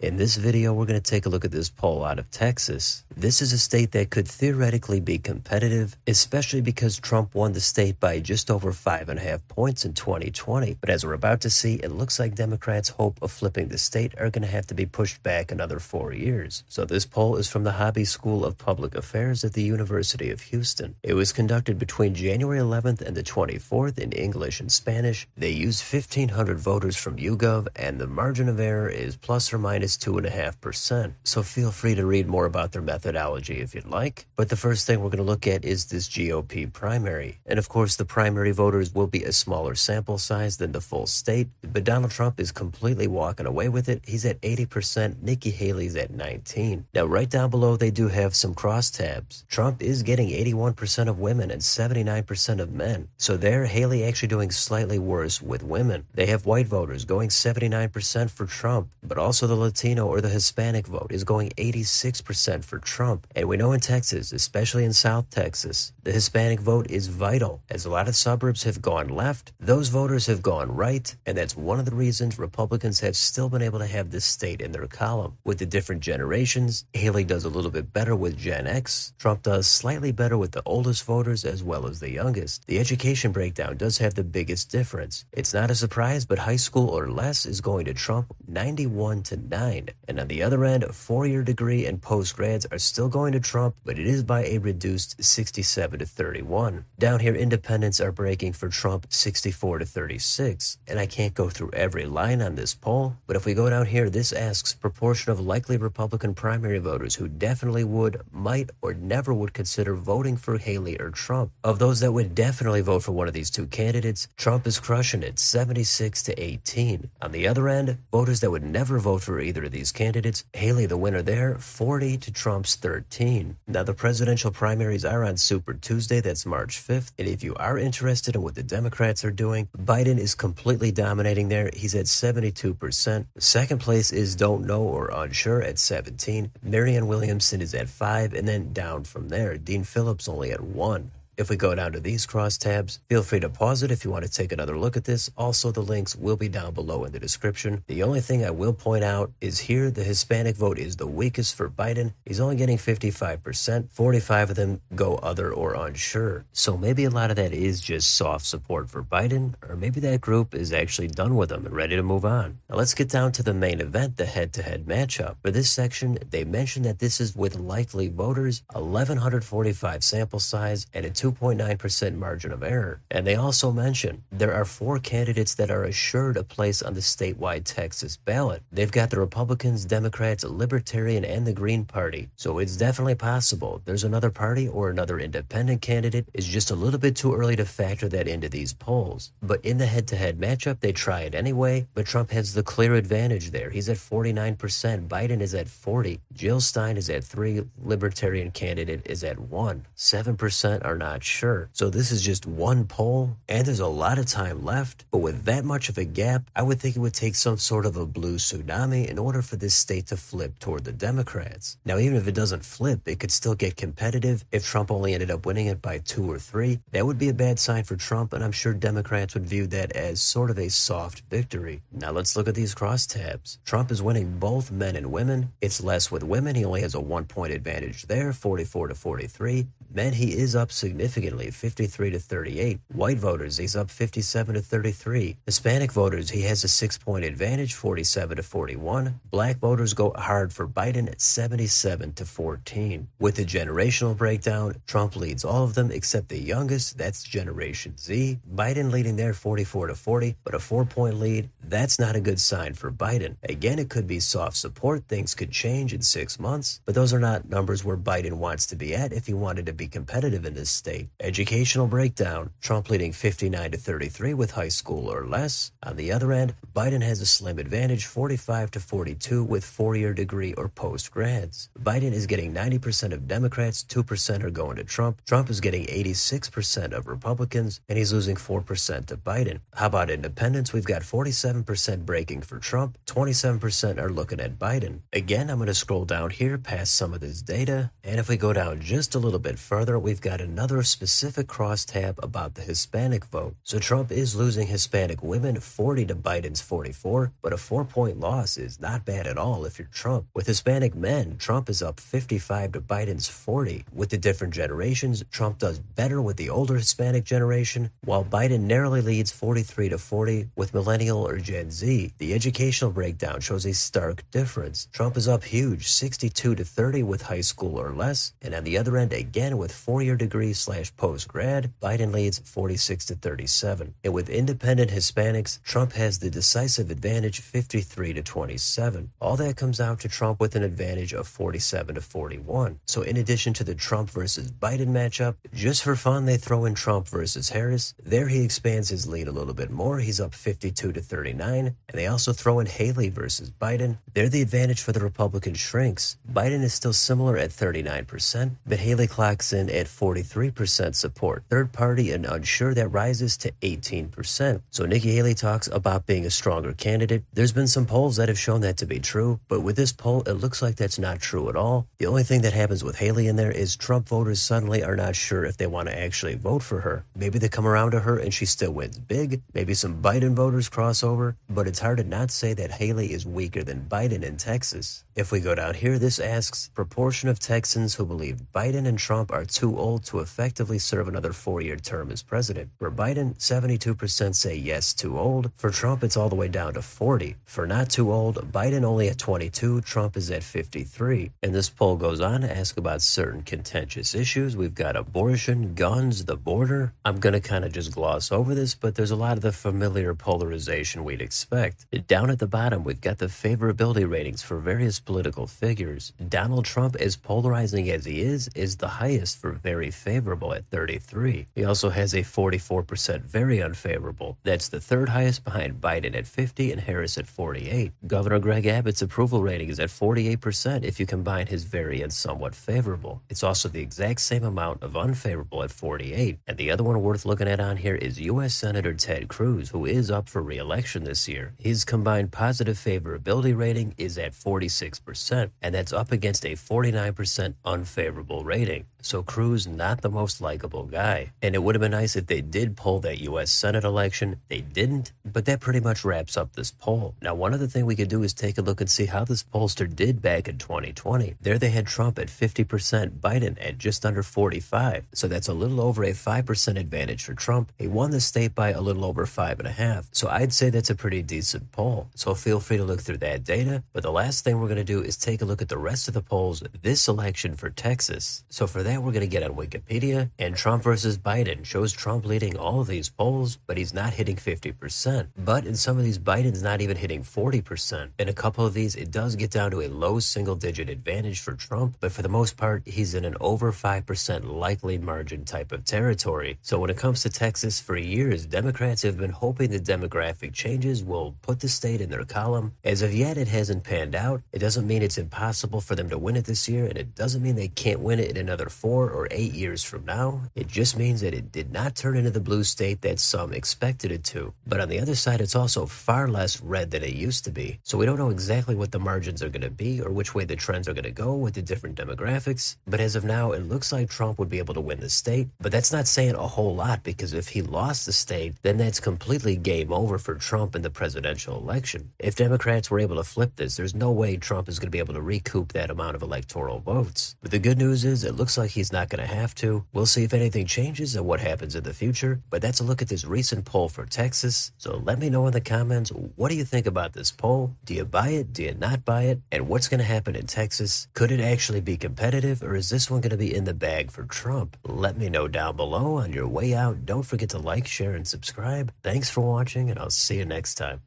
In this video, we're going to take a look at this poll out of Texas. This is a state that could theoretically be competitive, especially because Trump won the state by just over 5.5 points in 2020. But as we're about to see, it looks like Democrats' hope of flipping the state are going to have to be pushed back another 4 years. So this poll is from the Hobby School of Public Affairs at the University of Houston. It was conducted between January 11th and the 24th in English and Spanish. They used 1,500 voters from YouGov, and the margin of error is plus or minus 2.5%. So feel free to read more about their methodology if you'd like. But the first thing we're going to look at is this GOP primary. And of course, the primary voters will be a smaller sample size than the full state. But Donald Trump is completely walking away with it. He's at 80%. Nikki Haley's at 19%. Now, right down below, they do have some crosstabs. Trump is getting 81% of women and 79% of men. So there, Haley actually doing slightly worse with women. They have white voters going 79% for Trump, but also the Latino or the Hispanic vote is going 86% for Trump. And we know in Texas, especially in South Texas, the Hispanic vote is vital. As a lot of suburbs have gone left, those voters have gone right, and that's one of the reasons Republicans have still been able to have this state in their column. With the different generations, Haley does a little bit better with Gen X. Trump does slightly better with the oldest voters as well as the youngest. The education breakdown does have the biggest difference. It's not a surprise, but high school or less is going to Trump 91-9. And on the other end, a 4-year degree and post-grads are still going to Trump, but it is by a reduced 67-31. Down here, independents are breaking for Trump 64-36. And I can't go through every line on this poll, but if we go down here, this asks proportion of likely Republican primary voters who definitely would, might, or never would consider voting for Haley or Trump. Of those that would definitely vote for one of these two candidates, Trump is crushing it, 76-18. On the other end, voters that would never vote for either of these candidates, Haley the winner there, 40 to Trump's 13. Now the presidential primaries are on Super Tuesday, that's March 5th, and if you are interested in what the Democrats are doing, Biden is completely dominating there. He's at 72%. Second place is don't know or unsure at 17. Marianne Williamson is at 5, and then down from there, Dean Phillips only at 1. If we go down to these crosstabs, feel free to pause it if you want to take another look at this. Also, the links will be down below in the description. The only thing I will point out is here the Hispanic vote is the weakest for Biden. He's only getting 55%. 45 of them go other or unsure. So maybe a lot of that is just soft support for Biden, or maybe that group is actually done with him and ready to move on. Now let's get down to the main event, the head-to-head matchup. For this section, they mentioned that this is with likely voters, 1,145 sample size, and a 2.9% margin of error. And they also mention there are 4 candidates that are assured a place on the statewide Texas ballot. They've got the Republicans, Democrats, Libertarian, and the Green Party. So it's definitely possible there's another party or another independent candidate. It's just a little bit too early to factor that into these polls. But in the head-to-head matchup, they try it anyway, but Trump has the clear advantage there. He's at 49%, Biden is at 40%, Jill Stein is at 3%, Libertarian candidate is at 1%, 7% are not sure. So this is just one poll, and there's a lot of time left. But with that much of a gap, I would think it would take some sort of a blue tsunami in order for this state to flip toward the Democrats. Now, even if it doesn't flip, it could still get competitive. If Trump only ended up winning it by 2 or 3, that would be a bad sign for Trump, and I'm sure Democrats would view that as sort of a soft victory. Now let's look at these crosstabs. Trump is winning both men and women. It's less with women. He only has a 1-point advantage there, 44-43. Men, he is up significantly, 53-38. White voters, he's up 57-33. Hispanic voters, he has a 6-point advantage, 47-41. Black voters go hard for Biden at 77-14. With the generational breakdown, Trump leads all of them except the youngest, that's Generation Z. Biden leading there 44-40, but a 4-point lead, that's not a good sign for Biden. Again, it could be soft support, things could change in 6 months, but those are not numbers where Biden wants to be at if he wanted to be competitive in this state. Educational breakdown, Trump leading 59-33 with high school or less. On the other end, Biden has a slim advantage, 45-42 with 4-year degree or post-grads. Biden is getting 90% of Democrats, 2% are going to Trump. Trump is getting 86% of Republicans, and he's losing 4% to Biden. How about independents? We've got 47% breaking for Trump, 27% are looking at Biden. Again, I'm going to scroll down here past some of this data, and if we go down just a little bit further, we've got another specific crosstab about the Hispanic vote. So Trump is losing Hispanic women 40 to Biden's 44, but a 4-point loss is not bad at all if you're Trump. With Hispanic men, Trump is up 55 to Biden's 40. With the different generations, Trump does better with the older Hispanic generation, while Biden narrowly leads 43 to 40 with millennial or Gen Z. The educational breakdown shows a stark difference. Trump is up huge, 62 to 30 with high school or less, and on the other end, again with four-year degree/post-grad, Biden leads 46 to 37. And with independent Hispanics, Trump has the decisive advantage, 53 to 27. All that comes out to Trump with an advantage of 47 to 41. So in addition to the Trump versus Biden matchup, just for fun, they throw in Trump versus Harris. There he expands his lead a little bit more. He's up 52 to 39. And they also throw in Haley versus Biden. There the advantage for the Republicans shrinks. Biden is still similar at 39%, but Haley clocks in at 43% support. Third party and unsure, that rises to 18%. So Nikki Haley talks about being a stronger candidate. There's been some polls that have shown that to be true, but with this poll, it looks like that's not true at all. The only thing that happens with Haley in there is Trump voters suddenly are not sure if they want to actually vote for her. Maybe they come around to her and she still wins big. Maybe some Biden voters cross over, but it's hard to not say that Haley is weaker than Biden in Texas. If we go down here, this asks proportion of Texans who believe Biden and Trump are too old to effectively serve another 4-year term as president. For Biden, 72% say yes, too old. For Trump, it's all the way down to 40. For not too old, Biden only at 22, Trump is at 53. And this poll goes on to ask about certain contentious issues. We've got abortion, guns, the border. I'm going to kind of just gloss over this, but there's a lot of the familiar polarization we'd expect. Down at the bottom, we've got the favorability ratings for various political figures. Donald Trump, as polarizing as he is the highest for very favorable at 33. He also has a 44% very unfavorable. That's the third highest behind Biden at 50 and Harris at 48. Governor Greg Abbott's approval rating is at 48% if you combine his very and somewhat favorable. It's also the exact same amount of unfavorable at 48. And the other one worth looking at on here is U.S. Senator Ted Cruz, who is up for re-election this year. His combined positive favorability rating is at 46%, and that's up against a 49% unfavorable rating. So Cruz, not the most likable guy. And it would have been nice if they did poll that U.S. Senate election. They didn't, but that pretty much wraps up this poll. Now, one other thing we could do is take a look and see how this pollster did back in 2020. There they had Trump at 50%, Biden at just under 45. So that's a little over a 5% advantage for Trump. He won the state by a little over 5.5. So I'd say that's a pretty decent poll. So feel free to look through that data. But the last thing we're going to do is take a look at the rest of the polls this election for Texas. So for that, we're going to get on Wikipedia, and Trump versus Biden shows Trump leading all of these polls, but he's not hitting 50%. But in some of these, Biden's not even hitting 40%. In a couple of these, it does get down to a low single-digit advantage for Trump, but for the most part, he's in an over 5% likely margin type of territory. So when it comes to Texas, for years, Democrats have been hoping the demographic changes will put the state in their column. As of yet, it hasn't panned out. It doesn't mean it's impossible for them to win it this year, and it doesn't mean they can't win it in another 4 or 8 years from now. It just means that it did not turn into the blue state that some expected it to. But on the other side, it's also far less red than it used to be. So we don't know exactly what the margins are going to be or which way the trends are going to go with the different demographics. But as of now, it looks like Trump would be able to win the state. But that's not saying a whole lot, because if he lost the state, then that's completely game over for Trump in the presidential election. If Democrats were able to flip this, there's no way Trump is going to be able to recoup that amount of electoral votes. But the good news is it looks like he's not going to have to. We'll see if anything changes and what happens in the future. But that's a look at this recent poll for Texas. So let me know in the comments, what do you think about this poll? Do you buy it? Do you not buy it? And what's going to happen in Texas? Could it actually be competitive, or is this one going to be in the bag for Trump? Let me know down below. On your way out, don't forget to like, share, and subscribe. Thanks for watching, and I'll see you next time.